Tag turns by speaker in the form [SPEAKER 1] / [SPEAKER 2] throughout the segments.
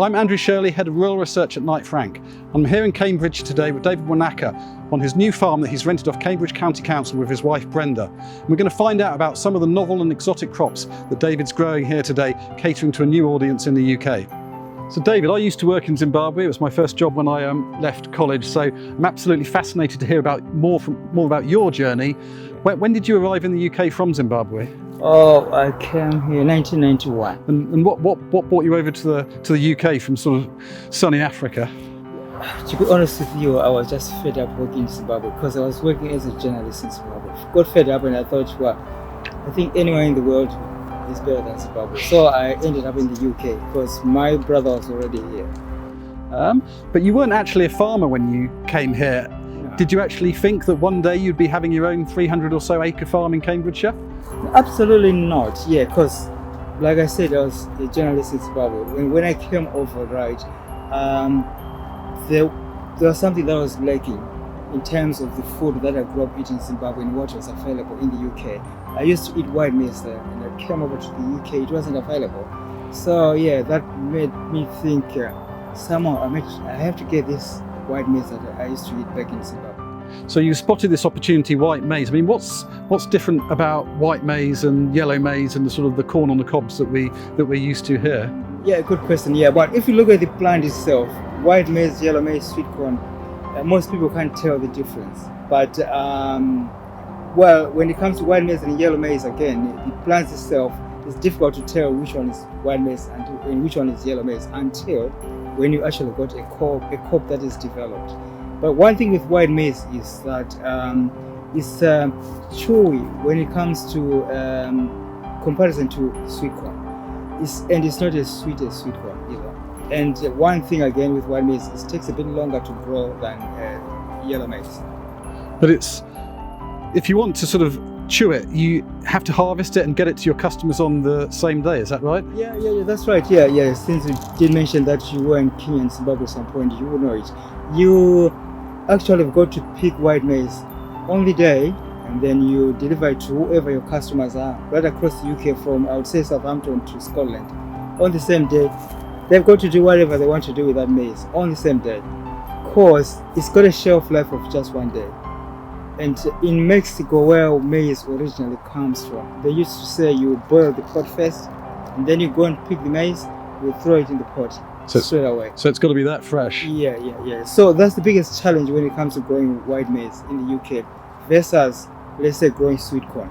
[SPEAKER 1] I'm Andrew Shirley, Head of Rural Research at Knight Frank. I'm here in Cambridge today with David Mwanaka on his new farm that he's rented off Cambridge County Council with his wife Brenda. And we're going to find out about some of the novel and exotic crops that David's growing here today, catering to a new audience in the UK. So David, I used to work in Zimbabwe. It was my first job when I left college, so I'm absolutely fascinated to hear about more about your journey. When did you arrive in the UK from Zimbabwe?
[SPEAKER 2] Oh, I came here in 1991.
[SPEAKER 1] And what brought you over to the UK from sort of sunny Africa?
[SPEAKER 2] To be honest with you, I was just fed up working in Zimbabwe because I was working as a journalist in Zimbabwe. Got fed up and I thought, well, I think anywhere in the world is better than Zimbabwe. So I ended up in the UK because my brother was already here.
[SPEAKER 1] But you weren't actually a farmer when you came here.
[SPEAKER 2] No.
[SPEAKER 1] Did you actually think that one day you'd be having your own 300 or so acre farm in Cambridgeshire?
[SPEAKER 2] Absolutely not. Yeah, because like I said, I was a journalist in Zimbabwe. When I came over, right, there was something that was lacking in terms of the food that I grew up eating in Zimbabwe and what was available in the UK. I used to eat white maize there, and I came over to the UK, it wasn't available. So yeah, that made me think somehow I have to get this white maize that I used to eat back in Zimbabwe.
[SPEAKER 1] So you spotted this opportunity, white maize. I mean, what's different about white maize and yellow maize and the sort of the corn on the cobs that we're used to here?
[SPEAKER 2] Yeah, good question. Yeah, but if you look at the plant itself, white maize, yellow maize, sweet corn, most people can't tell the difference. But well, when it comes to white maize and yellow maize, again, the plant itself, it's difficult to tell which one is white maize and which one is yellow maize until when you actually got a crop that is developed. But one thing with white maize is that it's chewy when it comes to comparison to sweet corn. And it's not as sweet as sweet corn either. And one thing again with white maize is it takes a bit longer to grow than yellow maize.
[SPEAKER 1] But if you want to sort of chew it, you have to harvest it and get it to your customers on the same day, is that right?
[SPEAKER 2] Yeah, that's right. Yeah. Since you did mention that you were in Kenya and Zimbabwe at some point, you would know it. You actually have got to pick white maize on the day, and then you deliver it to whoever your customers are right across the UK from, I would say, Southampton to Scotland. On the same day, they've got to do whatever they want to do with that maize on the same day, because it's got a shelf life of just one day. And in Mexico, where maize originally comes from, they used to say you boil the pot first, and then you go and pick the maize, you throw it in the pot straight away.
[SPEAKER 1] So it's got to be that fresh.
[SPEAKER 2] Yeah. So that's the biggest challenge when it comes to growing white maize in the UK versus, let's say, growing sweet corn.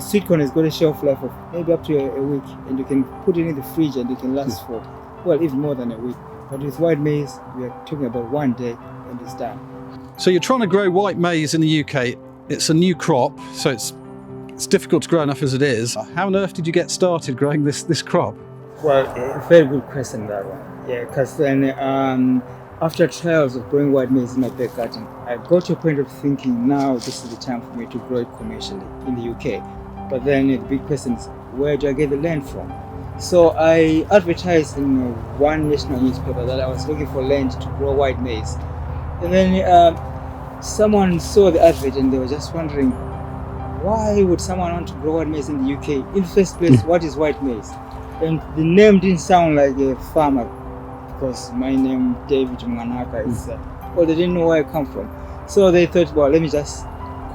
[SPEAKER 2] Sweet corn has got a shelf life of maybe up to a week, and you can put it in the fridge and it can last for, well, even more than a week. But with white maize, we are talking about one day and it's done.
[SPEAKER 1] So you're trying to grow white maize in the UK. It's a new crop, so it's difficult to grow enough as it is. How on earth did you get started growing this crop?
[SPEAKER 2] Well, a very good question, that one. Yeah, because then after trials of growing white maize in my back garden, I got to a point of thinking, now this is the time for me to grow it commercially in the UK. But then the big question is, where do I get the land from? So I advertised in one national newspaper that I was looking for land to grow white maize. And then someone saw the advert and they were just wondering, why would someone want to grow white maize in the UK? In the first place, what is white maize? And the name didn't sound like a farmer, because my name, David Mwanaka, is, well, they didn't know where I come from. So they thought, well, let me just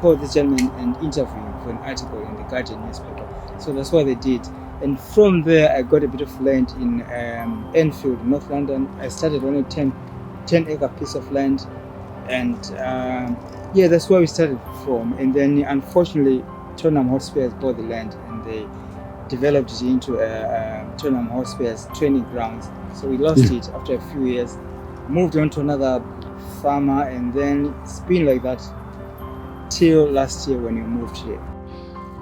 [SPEAKER 2] call this gentleman and interview him for an article in the Guardian newspaper. So that's what they did. And from there, I got a bit of land in Enfield, North London. I started on a 10-acre piece of land. And yeah, that's where we started from. And then unfortunately, Tottenham Hotspur bought the land and they developed it into Tottenham Hotspur's training grounds. So we lost it after a few years, moved on to another farmer, and then it's been like that till last year when we moved here.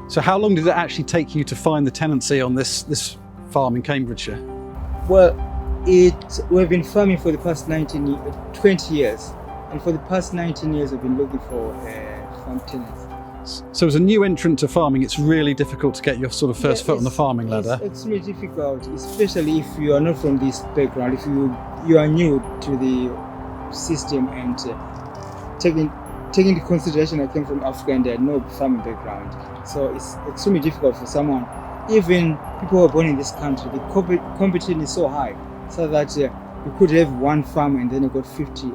[SPEAKER 1] So how long did it actually take you to find the tenancy on this farm in Cambridgeshire?
[SPEAKER 2] Well, we've been farming for the past 20 years. And for the past 19 years, we've been looking for farm tenants.
[SPEAKER 1] So as a new entrant to farming, it's really difficult to get your sort of first foot on the farming ladder.
[SPEAKER 2] It's extremely difficult, especially if you are not from this background, if you are new to the system, and taking into consideration I came from Africa and I had no farming background. So it's extremely difficult for someone, even people who are born in this country, the competition is so high. so that you could have one farm and then you got 50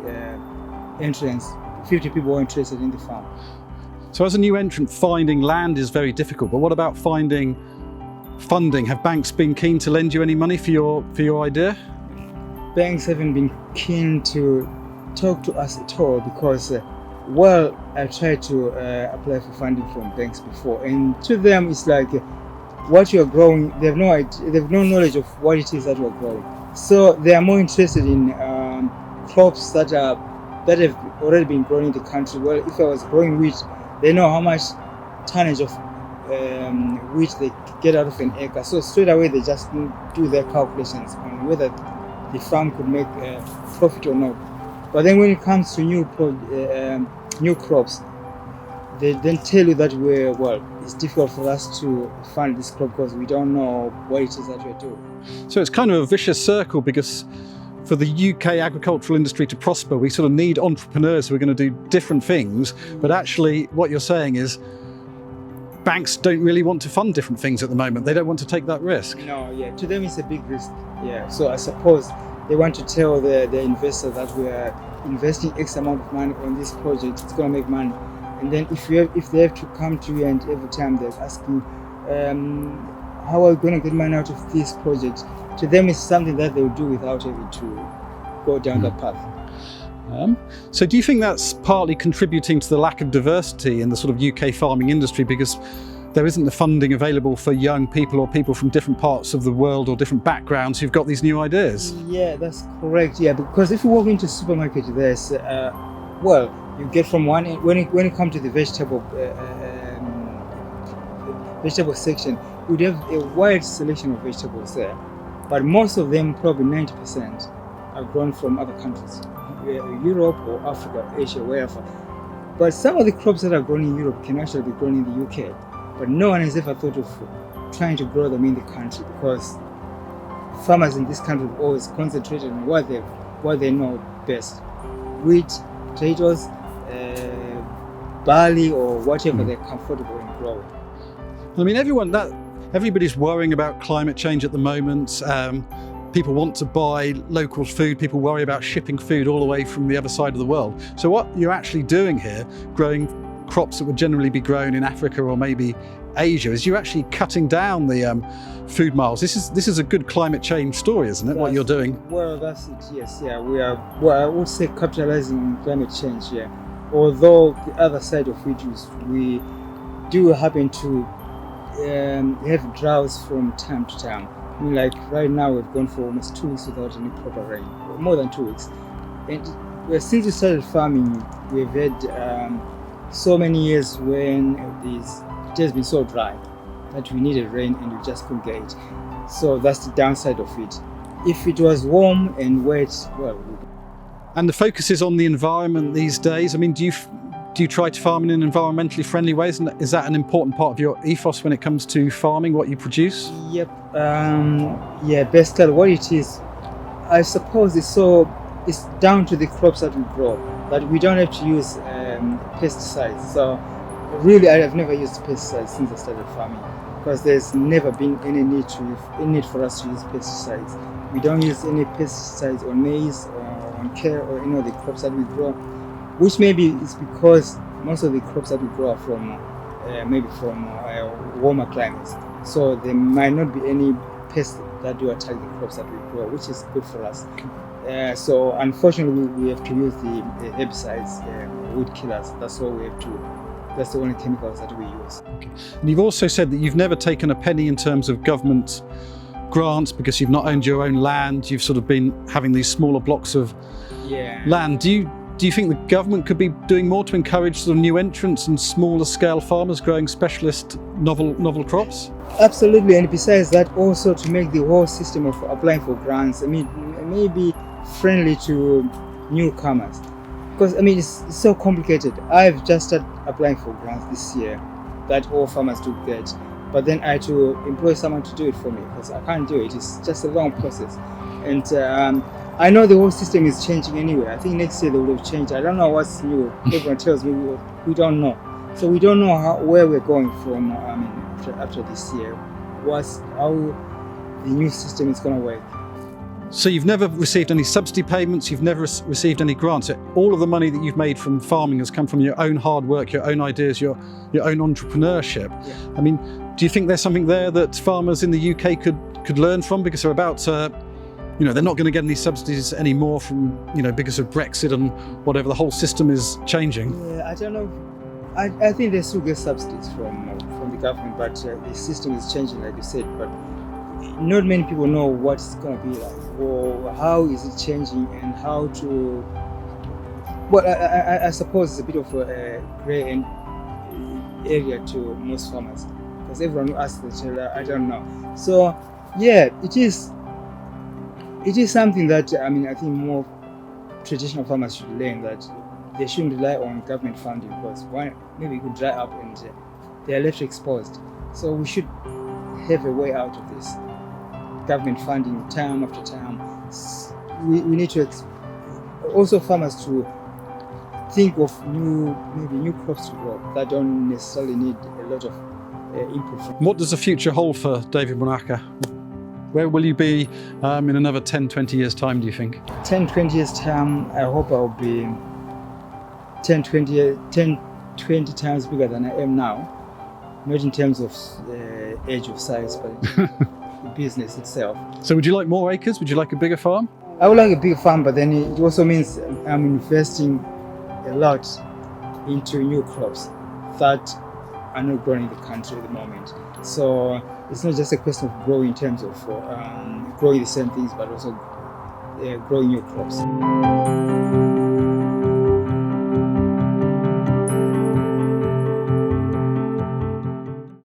[SPEAKER 2] 50 people interested in the farm.
[SPEAKER 1] So as a new entrant, finding land is very difficult, but what about finding funding? Have banks been keen to lend you any money for your idea?
[SPEAKER 2] Banks haven't been keen to talk to us at all because well, I tried to apply for funding from banks before, and to them it's like what you are growing, they have no idea, they have no knowledge of what it is that you are growing. So they are more interested in crops that have already been grown in the country. Well, if I was growing wheat, they know how much tonnage of wheat they get out of an acre. So straight away they just do their calculations on whether the farm could make a profit or not. But then when it comes to new crops, they then tell you that it's difficult for us to fund this crop because we don't know what it is that we're doing.
[SPEAKER 1] So it's kind of a vicious circle, because for the UK agricultural industry to prosper, we sort of need entrepreneurs who are going to do different things. But actually what you're saying is banks don't really want to fund different things at the moment. They don't want to take that risk.
[SPEAKER 2] No, yeah, to them it's a big risk. Yeah, so I suppose they want to tell the investor that we are investing X amount of money on this project, it's going to make money. And then if they have to come to you and every time they're asking, how are we going to get money out of this project? To them it's something that they will do without having to go down that path.
[SPEAKER 1] So do you think that's partly contributing to the lack of diversity in the sort of UK farming industry, because there isn't the funding available for young people or people from different parts of the world or different backgrounds who've got these new ideas?
[SPEAKER 2] Yeah, that's correct. Yeah, because if you walk into a supermarket, there's you get from one end, when you come to the vegetable section, you'd have a wide selection of vegetables there, but most of them, probably 90%, are grown from other countries, Europe or Africa, Asia, wherever. But some of the crops that are grown in Europe can actually be grown in the UK, but no one has ever thought of trying to grow them in the country, because farmers in this country have always concentrated on what they know best: wheat, potatoes, barley, or whatever they're comfortable in growing.
[SPEAKER 1] I mean, everybody's worrying about climate change at the moment. People want to buy local food. People worry about shipping food all the way from the other side of the world. So what you're actually doing here, growing crops that would generally be grown in Africa or maybe Asia, is you're actually cutting down the food miles. This is a good climate change story, isn't it? What you're doing?
[SPEAKER 2] Well, that's it. Yes, yeah. We are. Well, I would say capitalizing on climate change. Yeah. Although the other side of it is we do happen to have droughts from time to time. I mean, like right now we've gone for almost 2 weeks without any proper rain, more than 2 weeks. And since we started farming, we've had so many years when it has been so dry that we needed rain and we just couldn't get it. So that's the downside of it. If it was warm and wet, well.
[SPEAKER 1] And the focus is on the environment these days. I mean, do you try to farm in environmentally friendly ways? And is that an important part of your ethos when it comes to farming, what you produce?
[SPEAKER 2] Yep. Yeah, basically what it is, I suppose it's down to the crops that we grow, that we don't have to use pesticides. So really, I have never used pesticides since I started farming, because there's never been any need for us to use pesticides. We don't use any pesticides on maize or on kale or any of the crops that we grow, which maybe is because most of the crops that we grow are from warmer climates. So there might not be any pests that do attack the crops that we grow, which is good for us. So unfortunately, we have to use the herbicides, weed killers. That's all we have to. That's the only chemicals that we use.
[SPEAKER 1] Okay. And you've also said that you've never taken a penny in terms of government grants because you've not owned your own land. You've sort of been having these smaller blocks of land. Do you think the government could be doing more to encourage sort of new entrants and smaller scale farmers growing specialist novel crops?
[SPEAKER 2] Absolutely, and besides that, also to make the whole system of applying for grants, maybe friendly to newcomers. Because it's so complicated. I've just started applying for grants this year that all farmers do get, but then I had to employ someone to do it for me because I can't do it. It's just a long process, and I know the whole system is changing anyway. I think next year they will have changed. I don't know what's new. Everyone tells me we don't know, so we don't know where we're going from. After this year, how the new system is going to work.
[SPEAKER 1] So you've never received any subsidy payments, you've never received any grants. All of the money that you've made from farming has come from your own hard work, your own ideas, your own entrepreneurship.
[SPEAKER 2] Yeah.
[SPEAKER 1] I mean, do you think there's something there that farmers in the UK could learn from, because they're about to, they're not going to get any subsidies anymore from, because of Brexit and whatever, the whole system is changing?
[SPEAKER 2] Yeah, I don't know. I think they still get subsidies from the government, but the system is changing, like you said. But not many people know what it's going to be like, or how is it changing, and how to. Well, I suppose it's a bit of a grey area to most farmers, because everyone who asks the child, I don't know. So yeah, it is something that I think more traditional farmers should learn, that they shouldn't rely on government funding, because maybe it could dry up and they are left exposed. So we should have a way out of this government funding term after term. We need to also farmers to think of new crops to grow that don't necessarily need a lot of input from.
[SPEAKER 1] What does the future hold for David Mwanaka? Where will you be in another 10, 20 years' time, do you think?
[SPEAKER 2] 10, 20 years' time, I hope I'll be 10, 20 times bigger than I am now. Not in terms of age of size, but the business itself.
[SPEAKER 1] So would you like more acres? Would you like a bigger farm?
[SPEAKER 2] I would like a big farm, but then it also means I'm investing a lot into new crops that are not grown in the country at the moment. So it's not just a question of growing in terms of growing the same things, but also growing new crops.